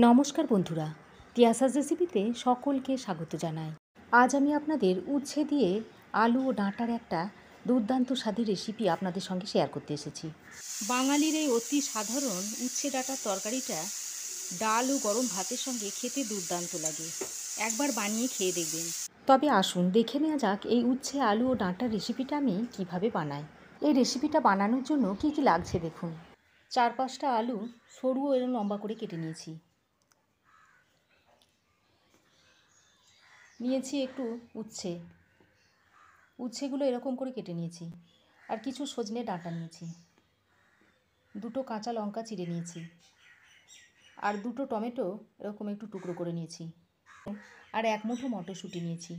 নমস্কার বন্ধুরা, তিয়াসাস রেসিপিতে সকলকে স্বাগত জানাই। আজ আমি আপনাদের উচ্ছে দিয়ে আলু ও ডাঁটার একটা দুর্দান্ত স্বাদের রেসিপি আপনাদের সঙ্গে শেয়ার করতে এসেছি। বাঙালির এই অতি সাধারণ উচ্ছে ডাঁটার তরকারিটা ডাল ও গরম ভাতের সঙ্গে খেতে দুর্দান্ত লাগে। একবার বানিয়ে খেয়ে দেখবেন। তবে আসুন দেখে নেওয়া যাক এই উচ্ছে আলু ও ডাঁটার রেসিপিটা আমি কিভাবে বানাই। এই রেসিপিটা বানানোর জন্য কি কি লাগছে দেখুন। 4-5টা আলু সরু ও এরকম লম্বা করে কেটে নিয়েছি একটু উচ্ছেগুলো এরকম করে কেটে নিয়েছি। আর কিছু সজনে ডাঁটা নিয়েছি, 2টো কাঁচা লঙ্কা চিড়ে নিয়েছি, আর 2টো টমেটো এরকম একটু টুকরো করে নিয়েছি, আর 1 মুঠো মটরশুঁটি নিয়েছি।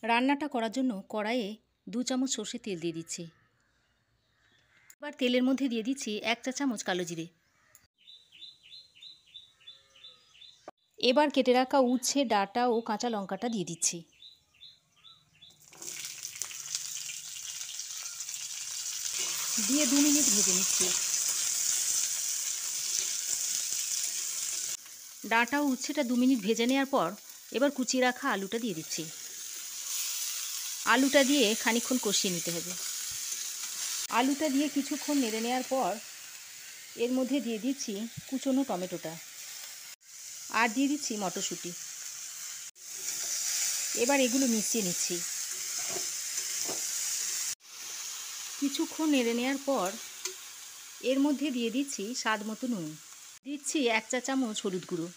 রান্নাটা করার জন্য কড়াইয়ে 2 চামচ সর্ষের তেল দিয়ে দিচ্ছি। এবার তেলের মধ্যে দিয়ে দিচ্ছি 1 চা চামচ কালো জিরে। এবার কেটে রাখা উচ্ছে ডাঁটা ও কাঁচা লঙ্কাটা দিয়ে দিচ্ছি। দিয়ে 2 মিনিট ভেজে নিচ্ছি। ডাঁটা ও উচ্ছেটা 2 মিনিট ভেজে নেওয়ার পর এবার কুচিয়ে রাখা আলুটা দিয়ে দিচ্ছি। আলুটা দিয়ে খানিকক্ষণ কষিয়ে নিতে হবে। আলুটা দিয়ে কিছুক্ষণ নেড়ে নেওয়ার পর এর মধ্যে দিয়ে দিচ্ছি কুচনো টমেটোটা, আর দিয়ে দিচ্ছি মটরশুঁটি। এবার এগুলো মিশিয়ে নিচ্ছি। কিছুক্ষণ নেড়ে নেওয়ার পর এর মধ্যে দিয়ে দিচ্ছি স্বাদ মতো নুন, দিচ্ছি 1 চা চামচ হলুদ গুঁড়ো,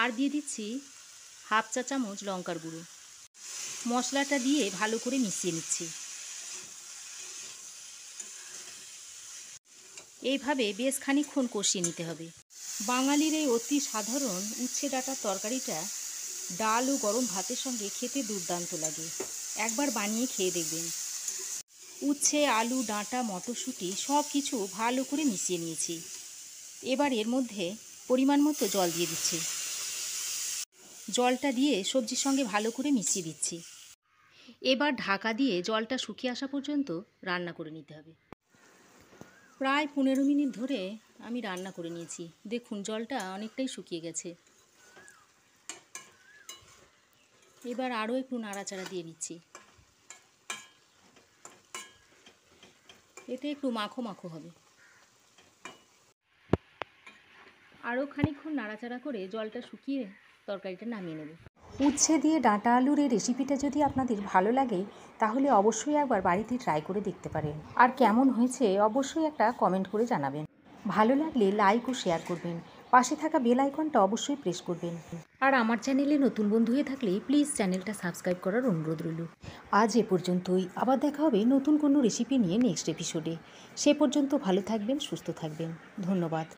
আর দিয়ে দিচ্ছি 1/2 চা চামচ লঙ্কার গুঁড়ো। মশলাটা দিয়ে ভালো করে মিশিয়ে নিচ্ছি। এইভাবে বেশ খানিকক্ষণ কষিয়ে নিতে হবে। বাঙালির এই অতি সাধারণ উচ্ছে ডাঁটার তরকারিটা ডাল ও গরম ভাতের সঙ্গে খেতে দুর্দান্ত লাগে। একবার বানিয়ে খেয়ে দেখবেন। উচ্ছে আলু ডাঁটা মটরশুঁটি সব কিছু ভালো করে মিশিয়ে নিয়েছি। এবার এর মধ্যে পরিমাণ মতো জল দিয়ে দিচ্ছি। জলটা দিয়ে সবজির সঙ্গে ভালো করে মিশিয়ে দিচ্ছি। এবার ঢাকা দিয়ে জলটা শুকিয়ে আসা পর্যন্ত রান্না করে নিতে হবে। প্রায় 15 মিনিট ধরে আমি রান্না করে নিয়েছি। দেখুন জলটা অনেকটাই শুকিয়ে গেছে। এবার আরও একটু নাড়াচাড়া দিয়ে নিচ্ছি। এতে একটু মাখো মাখো হবে। আরও খানিকক্ষণ নাড়াচাড়া করে জলটা শুকিয়ে তরকারিটা নামিয়ে নেব। উচ্ছে দিয়ে ডাঁটা আলুর এই রেসিপিটা যদি আপনাদের ভালো লাগে তাহলে অবশ্যই একবার বাড়িতে ট্রাই করে দেখতে পারেন। আর কেমন হয়েছে অবশ্যই একটা কমেন্ট করে জানাবেন। ভালো লাগলে লাইক ও শেয়ার করবেন। পাশে থাকা বেল আইকনটা অবশ্যই প্রেস করবেন। আর আমার চ্যানেলে নতুন বন্ধু হয়ে থাকলে প্লিজ চ্যানেলটা সাবস্ক্রাইব করার অনুরোধ রইল। আজ এ পর্যন্তই। আবার দেখা হবে নতুন কোনো রেসিপি নিয়ে নেক্সট এপিসোডে। সে পর্যন্ত ভালো থাকবেন, সুস্থ থাকবেন। ধন্যবাদ।